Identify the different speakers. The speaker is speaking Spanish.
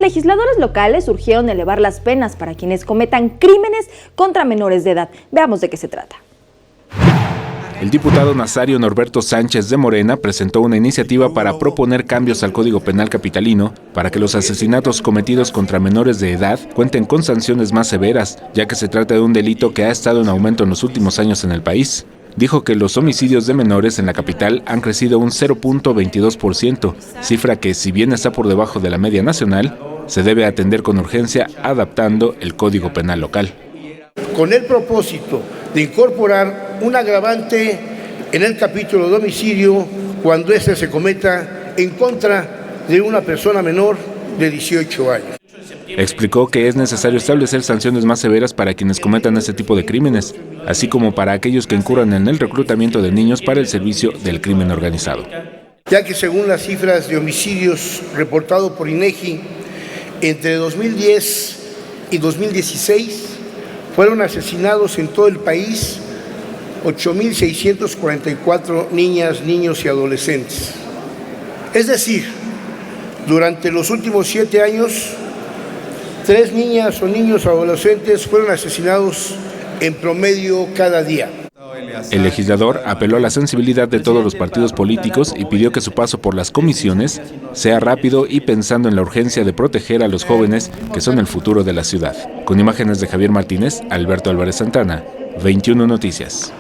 Speaker 1: legisladores locales urgieron elevar las penas para quienes cometan crímenes contra menores de edad. Veamos de qué se trata.
Speaker 2: El diputado Nazario Norberto Sánchez de Morena presentó una iniciativa para proponer cambios al Código Penal capitalino para que los asesinatos cometidos contra menores de edad cuenten con sanciones más severas, ya que se trata de un delito que ha estado en aumento en los últimos años en el país. Dijo que los homicidios de menores en la capital han crecido un 0.22%, cifra que, si bien está por debajo de la media nacional, se debe atender con urgencia adaptando el Código Penal local.
Speaker 3: Con el propósito de incorporar un agravante en el capítulo de homicidio cuando éste se cometa en contra de una persona menor de 18 años.
Speaker 2: Explicó que es necesario establecer sanciones más severas para quienes cometan este tipo de crímenes, así como para aquellos que incurran en el reclutamiento de niños para el servicio del crimen organizado.
Speaker 3: Ya que según las cifras de homicidios reportado por INEGI, entre 2010 y 2016 fueron asesinados en todo el país 8.644 niñas, niños y adolescentes. Es decir, durante los últimos 7 años, 3 niñas o niños adolescentes fueron asesinados en promedio cada día.
Speaker 2: El legislador apeló a la sensibilidad de todos los partidos políticos y pidió que su paso por las comisiones sea rápido y pensando en la urgencia de proteger a los jóvenes que son el futuro de la ciudad. Con imágenes de Javier Martínez, Alberto Álvarez Santana, 21 Noticias.